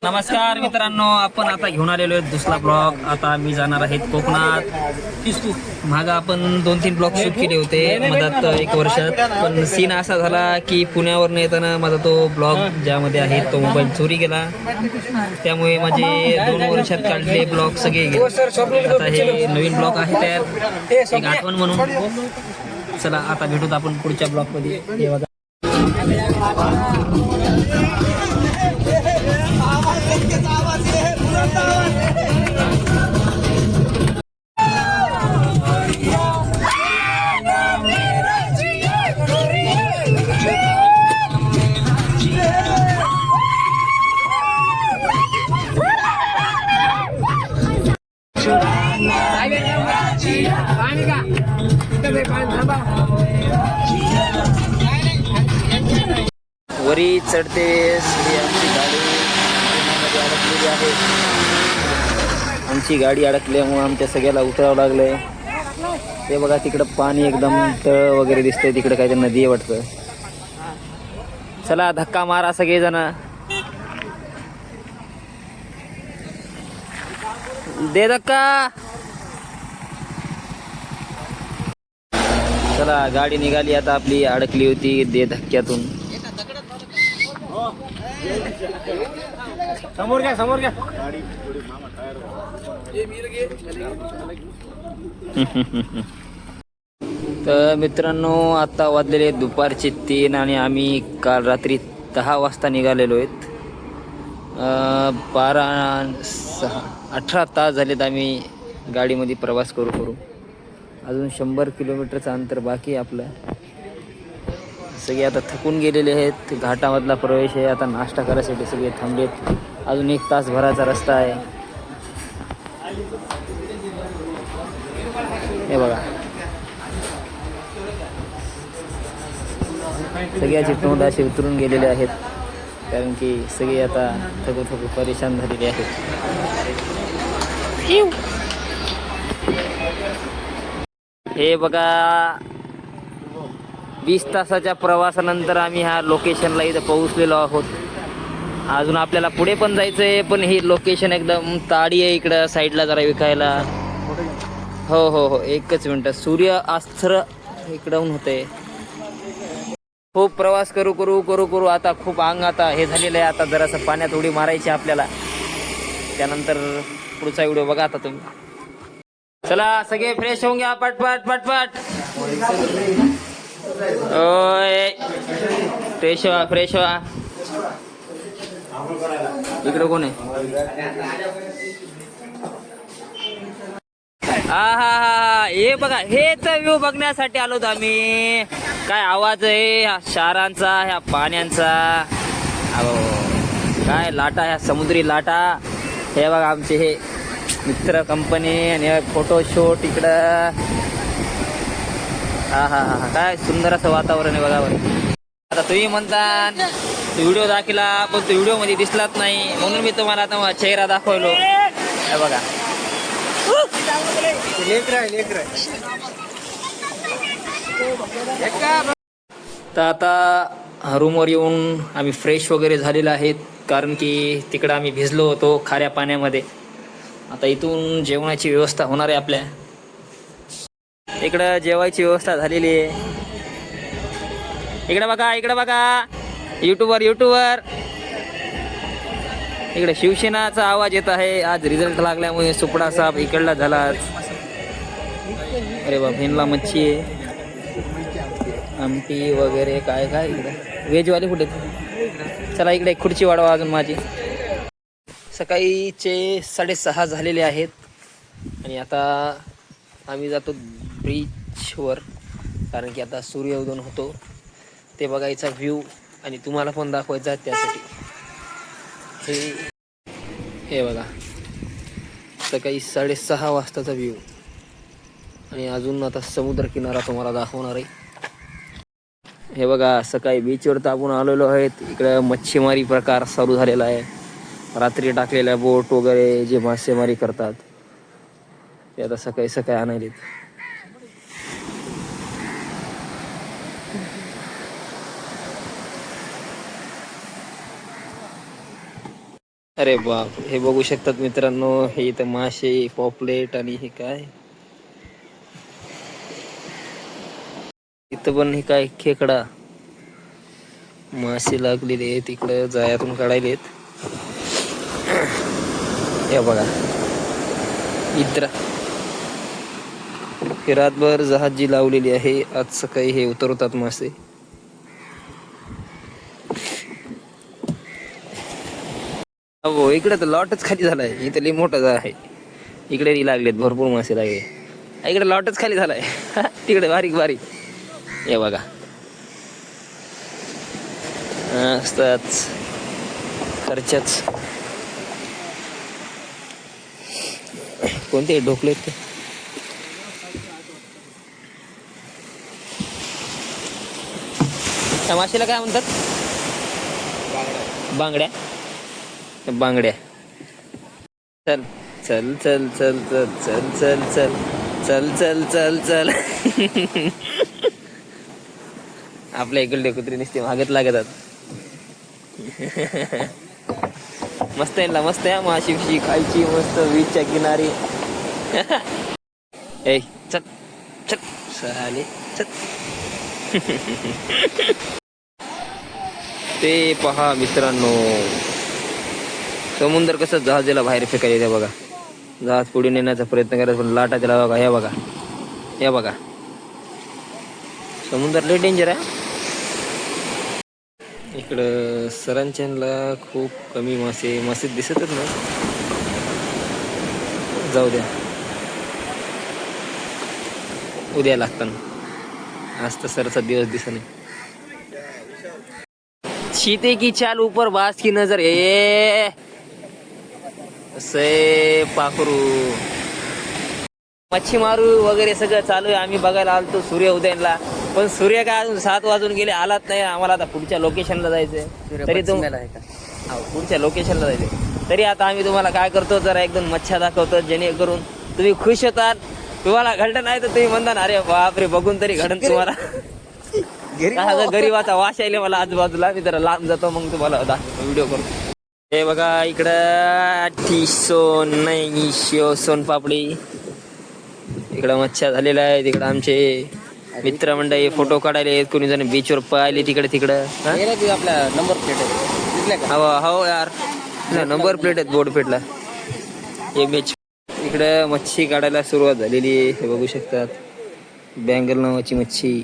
नमस्कार मित्रांनो, आपण आता घेऊन आलेलो आहे दुसरा ब्लॉग. आता आम्ही जाणार आहेत कोकणात. मागं आपण 2-3 ब्लॉग शूट केले होते मधात 1 वर्षात. पण सीन असा झाला की पुण्यावरून येताना माझा तो ब्लॉग ज्यामध्ये आहे तो मोबाईल चोरी गेला. त्यामुळे माझे 2 वर्षात काढलेले ब्लॉग सगळे गेले. आता हे नवीन ब्लॉग आहे त्यात एक आठवण म्हणून. चला आता भेटूत आपण पुढच्या ब्लॉगमध्ये. हे बघा वरी चढते ही आमची गाडी पुण्यामध्ये अडकलेली आहे. आमची गाडी अडकल्यामुळे आमच्या सगळ्याला उतरावं लागलंय. ते बघा तिकडं पाणी एकदम तळ वगैरे दिसतंय. तिकडं काहीतरी नदी आहे वाटतं. चला धक्का मारा सगळेजण. दे धक्का. चला गाडी निघाली आता आपली. अडकली होती दे धक्क्यातून. समोर घ्या तर मित्रांनो, आता वाजलेले दुपारचे 3 आणि आम्ही काल रात्री 10 वाजता निघालेलो आहेत. 18 तास झालेत आम्ही गाडीमध्ये प्रवास करू. अजून 100 किलोमीटरचं अंतर बाकी आहे आपलं. सगळे आता थकून गेलेले आहेत. घाटामधला प्रवेश आहे. आता नाश्ता करायसाठी सगळे थांबलेत. अजून 1 तासभराचा रस्ता आहे. हे बघा सगळ्याचे तोंड असे उतरून गेलेले आहेत, कारण की सगळे आता थकू परेशान झालेले आहेत. हे बघा 20 तासाच्या प्रवासानंतर आम्ही ह्या लोकेशनला इथं पोहोचलेलो आहोत. अजून आपल्याला पुढे पण जायचं आहे, पण ही लोकेशन एकदम ताडी आहे. इकडं साईडला जरा विकायला. हो 1च मिनटं. सूर्य अस्त्र इकडून होते. खूप प्रवास करू आता खूप अंग आता हे झालेलं आहे. आता जरासं पाण्यात उडी मारायची आपल्याला. त्यानंतर पुढचा व्हिडिओ बघा आता तुम्ही. चला सगळे फ्रेश होऊन घ्या पटपट. ओय फ्रेश व्हा. इकडे कोण आहे? हा हे बघा, हेच व्ह्यू बघण्यासाठी आलो होतो आम्ही. काय आवाज आहे ह्या शहरांचा, ह्या पाण्यांचा. काय लाटा, ह्या समुद्री लाटा. हे बघा आमचे हे मित्र कंपनी आणि फोटोशूट इकडं. हा काय सुंदर असं वातावरण आहे बघा. आता तुम्ही म्हणता व्हिडिओ दाखवला, पण तो व्हिडिओ मध्ये दिसलाच नाही, म्हणून मी तुम्हाला आता चेहरा दाखवलो. हे बघा तर आता रूमवर येऊन आम्ही फ्रेश वगैरे झालेलो आहेत, कारण की तिकडं आम्ही भिजलो होतो खाऱ्या पाण्यामध्ये. आता इथून जेवणाची व्यवस्था होणार आहे आपल्या. इकडं जेवायची व्यवस्था झालेली आहे. इकडे बघा युट्यूबर इकडे शिवसेनाचा आवाज येत आहे. आज रिझल्ट लागल्यामुळे सुपडा साहेब इकडला झाला. अरे बाप, हिनला मच्छी आहे, आमटी वगैरे काय इकडे. व्हेजवाले कुठे? चला इकडे खुर्ची वाढवा अजून माझी. सकाळीचे 6:30 झालेले आहेत आणि आता आम्ही जातो ब्रिजवर, कारण की आता सूर्योदय होतो. ते बघायचा व्ह्यू आणि तुम्हाला पण दाखवायचा. त्यासाठी हे बघा सकाळी 6:30 वाजताचा व्ह्यू. आणि अजून आता समुद्र किनारा तुम्हाला दाखवणार आहे. हे बघा सकाळी बीचवर तर आपण आलेलो आहेत. इकडं मच्छीमारी प्रकार चालू झालेला आहे. रात्री टाकलेल्या बोट वगैरे जे मासेमारी करतात ते आता सकाळी आणायलेत. अरे बाप, हे बघू शकतात मित्रांनो, हे इथं मासे, पॉपलेट आणि हे काय इथं पण हे काय खेकडा, मासे लागलेले आहेत इकडं जाळ्यातून काढायलेत. हे बघा इतर हे रातभर जहाज जी लावलेली आहे, आज सकाळी हे उतरवतात मासे. हो इकडे तर लॉटच खाली झालाय, इथं लई मोठा जाळ आहे. इकडे लागलेत भरपूर मासे लागले, इकडे लॉटच खाली झालाय. तिकडे बारीक बारीक हे बघा असतात खर्चच. कोणते ढोकलेत ते? त्या माशाला काय म्हणतात? बांगड्या. बांगड्या. चल चल चल चल चल चल चल चल चल चल चल चल. आपल्या इकडले कुत्री नुसते मागत लागतात. मस्त आहे ना, मस्त आहे माशी फिशी खायची मस्त बीचच्या किनारी. ए चल चल साले चल. ते पहा मित्रांनो, समुद्र कसं जहाजाला बाहेर फेकायला येते बघा. जहाज पुढे नेण्याचा प्रयत्न करत पण लाटा त्याला बघा. हे बघा, हे बघा, समुद्र लय डेंजर आहे. इकडं सरांच्यांना खूप कमी मासे दिसतच नाही. जाऊ द्या, उद्या लागताना, आज तर सरचा दिवस दिसत नाही. शीते की चाल ऊपर बास की नजर, ए से पाखरू मच्छी मारू वगैरे सगळं चालू आहे. आम्ही बघायला आलतो सूर्य उदयाला, पण सूर्य काय अजून 7 वाजून गेले, आलाच नाही. आम्हाला आता पुढच्या लोकेशनला जायचंय. तरी पुढच्या लोकेशनला जायचंय. तरी आता आम्ही तुम्हाला काय करतो, जरा एकदम मच्छा दाखवतो, जेणेकरून तुम्ही खुश होतात. तुम्हाला घडलं नाही तर तुम्ही म्हणता अरे बापरे, बघून तरी घडण तुम्हाला. गरीबाचा वास यायला मला आजूबाजूला. मी जरा लांब जातो, मग तुम्हाला व्हिडिओ करतो. हे बघा इकडं सोनपापडी, इकडं मच्छा झालेला आहे. तिकडं आमचे मित्रमंडळी फोटो काढायले, कोणी जण बीचवर पळाले तिकडं. आपल्या नंबर प्लेट आहे. हो यार, नंबर प्लेट आहेत बोर्ड प्लेटला. हे बीच इकडं मच्छी काढायला सुरुवात झालेली आहे. हे बघू शकतात, बँगल नावाची मच्छी.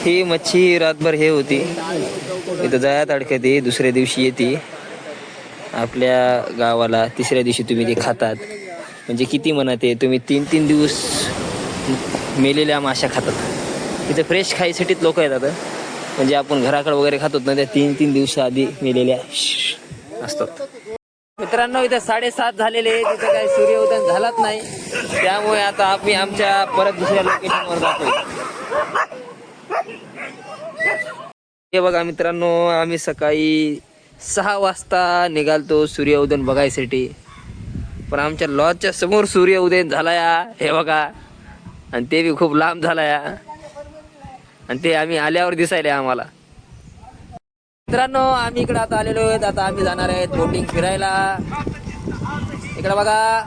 ही मच्छी रातभर हे होती इथं जाळ्यात अडकते, दुसऱ्या दिवशी येते आपल्या गावाला. तिसऱ्या दिवशी तुम्ही ते खातात. म्हणजे किती म्हणत आहे तुम्ही, 3-3 दिवस मेलेल्या माशा खातात. इथं फ्रेश खायसाठीच लोक येतात. म्हणजे आपण घराकडे वगैरे खातो ना, त्या 3-3 दिवसा आधी मेलेल्या असतात. मित्रांनो इथं 7:30 झालेले, तिथं काही सूर्योदय झालाच नाही. त्यामुळे आता आम्ही आमच्या परत दुसऱ्या लोकेशनवर जातोय. हे बघा मित्रांनो, आम्ही सकाळी 6 वाजता निघालतो सूर्योदय बघायसाठी, पण आमच्या लॉजच्या समोर सूर्योदय झाला या. हे बघा, आणि ते बी खूप लांब झाला या, आणि ते आम्ही आल्यावर दिसायला आम्हाला. मित्रांनो आम्ही इकडे आता आलेलो आहेत. आता आम्ही जाणार आहेत बोटिंग फिरायला. इकडे बघा,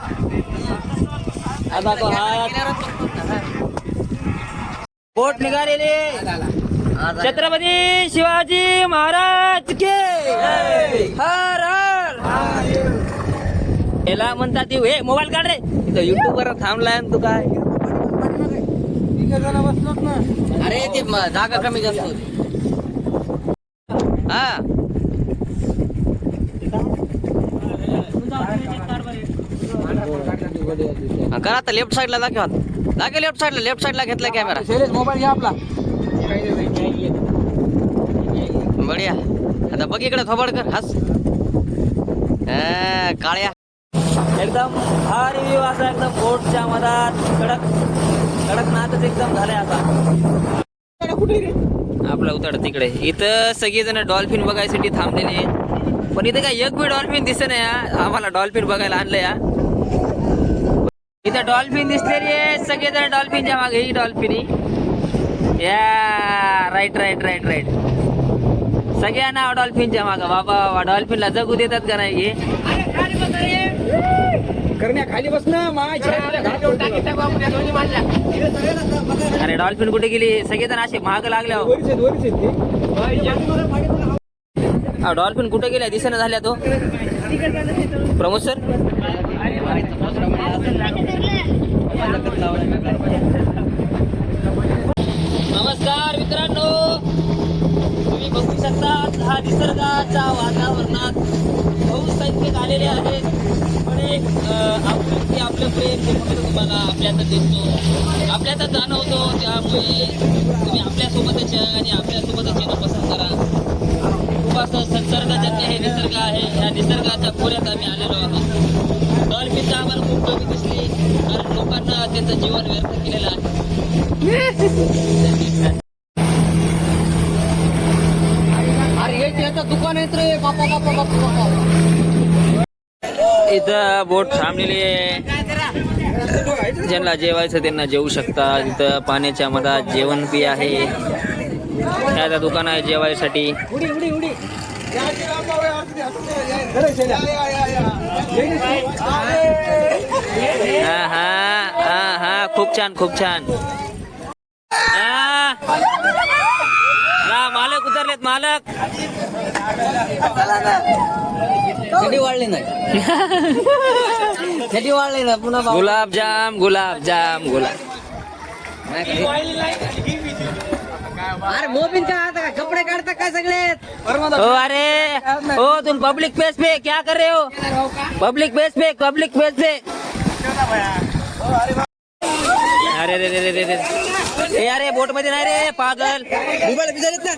बोट निघालेले. छत्रपती शिवाजी महाराज के हर हर. याला म्हणतात हे मोबाईल काढ रे, इथं युट्यूब वर थांबलाय तू काय. अरे ते जागा कमी जास्त होती. हा करा आता लेफ्ट साईडला दाखवा, लेफ्ट साईडला घेतला कॅमेरा. मोबाईल घ्या आपला. बढिया. आता बघ इकडे थोबड कर, हस. काळ्या एकदम भारी व्ह्यू असा, एकदम बोटच्या मधात कडक नातच एकदम झालाय. आता कुठे आपला उताड तिकडे. इथं सगळेजण डॉल्फिन बघायसाठी थांबलेले, पण इथं काय एक बी डॉल्फिन दिसत नाही. आम्हाला डॉल्फिन बघायला आणलं या. इथं डॉल्फिन दिसलेली आहे, सगळेजण डॉल्फिनच्या मागे. ही डॉल्फिन या राईट राईट राईट राईट. सगळ्यांना डॉल्फिनच्या मागं बाबा डॉल्फिनला जगू देतात का नाही हे? करण्या खाली बस ना अरे डॉल्फिन कुठे गेली? सगळेजण असे महाग लागले हो. डॉल्फिन कुठे गेल्या? दिसेना झाल्या तो. प्रमोद सर नमस्कार मित्रांनो, तुम्ही बघू शकता हा निसर्गाच्या वातावरणात पाऊस संख्येत आलेले आहेत. पण एक आपलं प्रेम जे फक्त तुम्हाला आपल्यातच दिसतो, आपल्यातच जाणवतो. त्यामुळे तुम्ही आपल्यासोबतच या आणि आपल्यासोबतच येणं पसंत करा. खूप असं संसर्गजन्य हे निसर्ग आहे. या निसर्गाच्या खोऱ्यात आम्ही आलेलो आहोत. डॉल्फिनचा आम्हाला खूप कमी दिसली, कारण लोकांना त्याचं जीवन व्यर्थ केलेलं आहे. दुकान आहे रे बापा बापा बापा बापा. इथं बोट थांबलेली आहे. ज्यांना जेवायचं त्यांना जेवू शकता. इथं पाण्याच्या मधात जेवण बी आहे. त्याचं दुकान आहे जेवायसाठी. हा हा हा हा खूप छान खूप छान. मालक उतरलेत मालक. कधी वाढली नाही. कधी वाढली ना पुन्हा गुलाबजाम गुलाबजाम गुलाब. अरे मोबिन का आता कपडे काढता काय सगळे? ओ अरे ओ तुम पब्लिक प्लेस पे क्या कर रहे हो? पब्लिक प्लेस पे पब्लिक प्लेस पे. अरे रे रे रे रे रे. ए अरे बोट मध्ये नाही रे पागल. मोबाईल बिचारीत ना.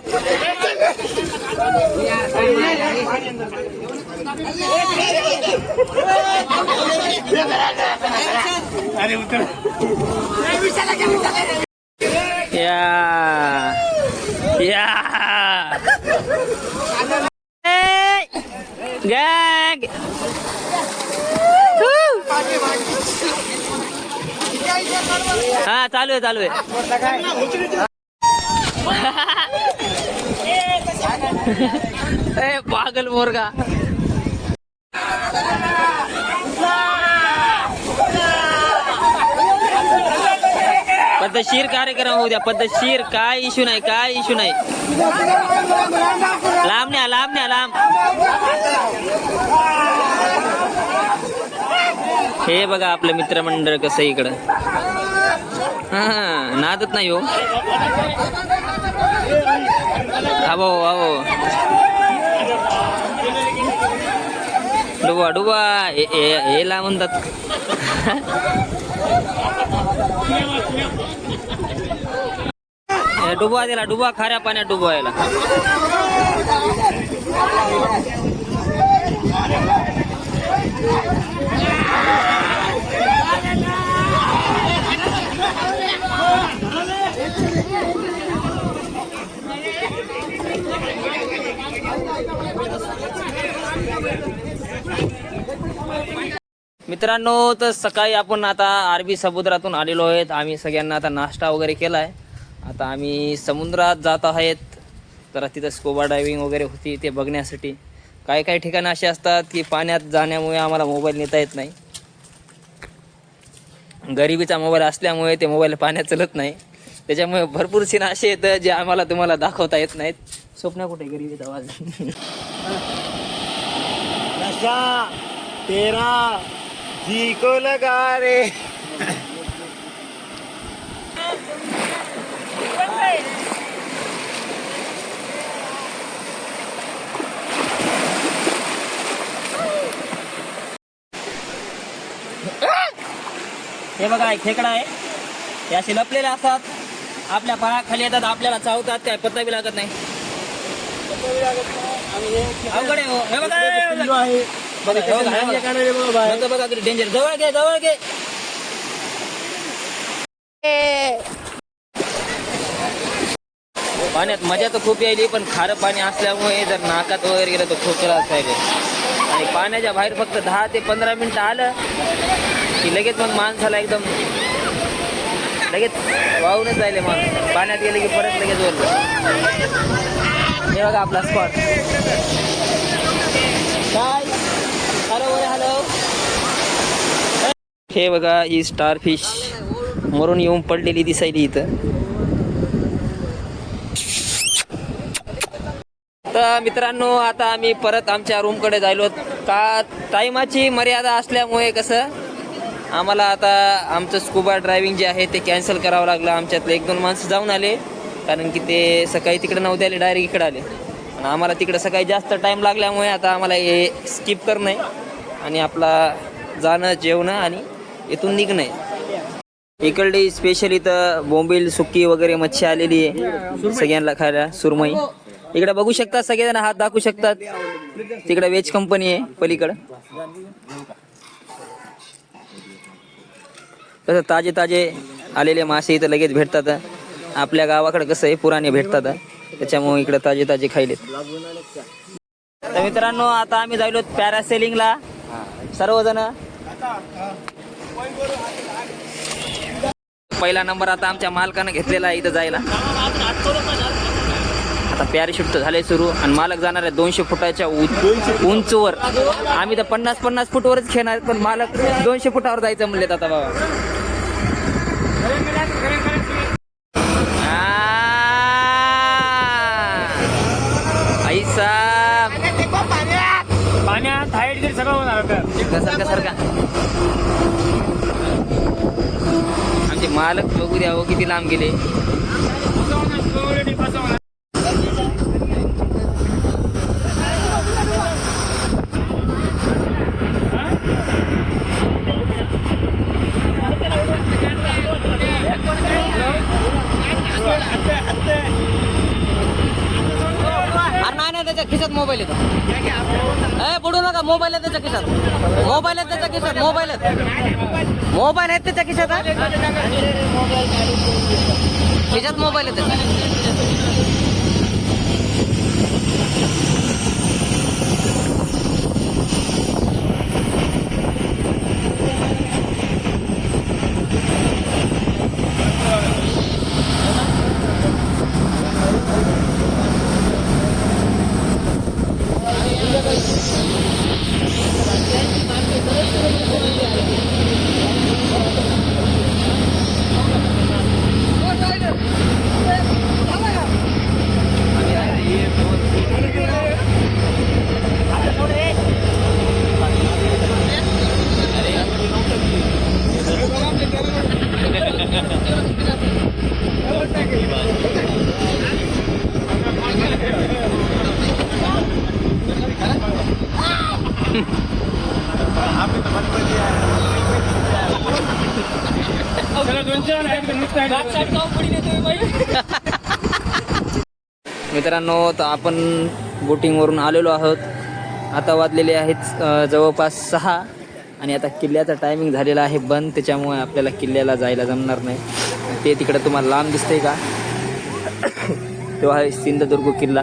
या या गॅग. हा चालू आहे चालू आहे. ए पागल मोरगा. पद्धतशीर कार्यक्रम होऊ द्या. पद्धतशीर. काय इश्यू नाही काय इश्यू नाही. लांब न्या लांब न्या लांब. हे बघा आपलं मित्रमंडळ कसं इकडं. हा नादत नाही हो. अबो अबो डुबा डुबा हे ला म्हणतात. डुबा दिला डुबा खाऱ्या पाण्यात डुबवायला. मित्रांनो, तर सकाळी आपण आता अरबी समुद्रातून आलेलो आहेत. आम्ही सगळ्यांना आता नाश्ता वगैरे केला आहे. आता आम्ही समुद्रात जात आहेत. जरा तिथं स्कुबा डायव्हिंग वगैरे होती ते बघण्यासाठी. काही काही ठिकाणं असे असतात की पाण्यात जाण्यामुळे आम्हाला मोबाईल नेता येत नाही. गरिबीचा मोबाईल असल्यामुळे ते मोबाईल पाण्यात चलत नाही. त्याच्यामुळे भरपूर सीन असे आहेत जे आम्हाला तुम्हाला दाखवता येत नाहीत. स्वप्न कुठे गरिबीचा आवाज. नशा तेरा जी को लगा रे. हे बघा एक खेकडा आहे. हे असे लपलेले असतात. आपल्या पायाखाली येतात. आपल्याला चावतात. काय पत्ता बी लागत नाही. अवघड आहे हो. हे बघा बघा किती डेंजर. जवळ घे जवळ घे. पाण्यात मजा तर खूप यायली, पण खारं पाणी असल्यामुळे जर नाकात वगैरे गेलं तर खूप त्रास व्हायले. आणि पाण्याच्या बाहेर फक्त 10 ते 15 मिनिटं आलं की लगेच मग माणसाला एकदम लगेच वाहूनच जायले मग पाण्यात गेले की परत लगेच वर. हे बघा आपला स्पॉट. काय हॅलो हॅलो. हे बघा ही स्टार फिश मरून येऊन पडलेली दिसायली इथं. तर मित्रांनो आता आम्ही परत आमच्या रूमकडे जायलो. का टायमाची मर्यादा असल्यामुळे कसं आम्हाला आता आमचं स्कुबा ड्रायव्हिंग जे आहे ते कॅन्सल करावं लागलं. आमच्यातले 1-2 माणसं जाऊन आले कारण की ते सकाळी तिकडे नव्हते आले, डायरेक्ट इकडे आले. आणि आम्हाला तिकडे सकाळी जास्त टाईम लागल्यामुळे आता आम्हाला हे स्किप करणं आहे आणि आपला जाणं जेवणं आणि इथून निघणं आहे. इकडली स्पेशल इथं बोंबील सुक्की वगैरे मच्छी आलेली आहे सगळ्यांना खायला. सुरमई इकडे बघू शकतात, सगळेजण हात दाखवू शकतात. तिकडे वेज कंपनी आहे पलीकडं. कसं ताजे ताजे आलेले मासे इथं लगेच भेटतात. आपल्या गावाकडे कसं आहे पुराणे भेटतात, त्याच्यामुळे इकडे ताजे ताजे खायलेत. तर मित्रांनो आता आम्ही जायलो पॅरासेलिंगला सर्वजण. पहिला नंबर आता आमच्या मालकानं घेतलेला आहे इथं जायला. आता पॅराशूट तर झाले सुरू आणि मालक जाणार आहे 200 फुटाच्या उंचवर. आम्ही तर 50 फूटवरच खेळणार, पण मालक 200 फुटावर जायचं म्हणलेत आता बाबा. ऐसा पाण्यात हाईट जरी सगळं होणार सारखा आमचे मालक बघू द्या हो किती लांब गेले. नाही त्याच्या खिशात मोबाईल येतो. बुडू नका, मोबाईल आहे त्याच्या खिशात. मोबाईल आहे त्याच्या खिशात. मोबाईल आहे त्याच्या खिशात. खिशात मोबाईल आहे त्याच्या. मित्रांनो तर आपण बोटिंगवरून आलेलो आहोत. आता वाजलेले आहेत जवळपास 6 आणि आता किल्ल्याचा टायमिंग झालेला आहे बंद, त्याच्यामुळे आपल्याला किल्ल्याला जायला जमणार नाही. ते तिकडं तुम्हाला लांब दिसतंय का, तो आहे सिंधुदुर्ग किल्ला.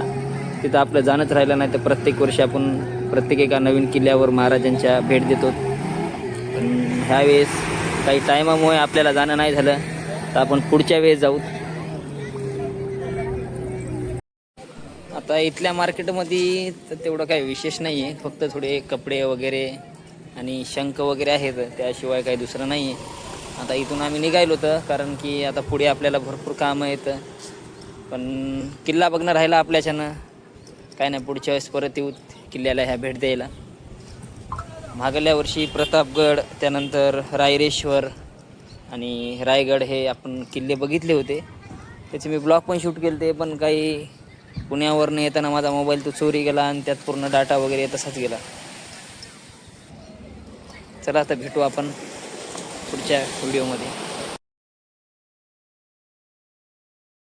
तिथं आपलं जाणंच राहिलं नाही. तर प्रत्येक वर्षी आपण प्रत्येक एका नवीन किल्ल्यावर महाराजांच्या भेट देतो. ह्यावेळेस काही टायमामुळे आपल्याला जाणं नाही झालं, तर आपण पुढच्या वेळेस जाऊ. आता इथल्या मार्केटमध्ये तर तेवढं काही विशेष नाही आहे, फक्त थोडे कपडे वगैरे आणि शंख वगैरे आहेत, त्याशिवाय काही दुसरं नाही आहे. आता इथून आम्ही निघायलो होतं कारण की आता पुढे आपल्याला भरपूर कामं येतं. पण किल्ला बघणं राहिला आपल्याच्यानं, काय नाही पुढच्या वेळेस परत येऊ किल्ल्याला ह्या भेट द्यायला. मागल्या वर्षी प्रतापगड, त्यानंतर रायरेश्वर आणि रायगड हे आपण किल्ले बघितले होते. त्याचे मी ब्लॉग पण शूट केले ते, पण काही पुण्यावरनं येताना माझा मोबाईल तो चोरी गेला आणि त्यात पूर्ण डाटा वगैरे तसाच गेला. चला आता भेटू आपण पुढच्या व्हिडिओमध्ये.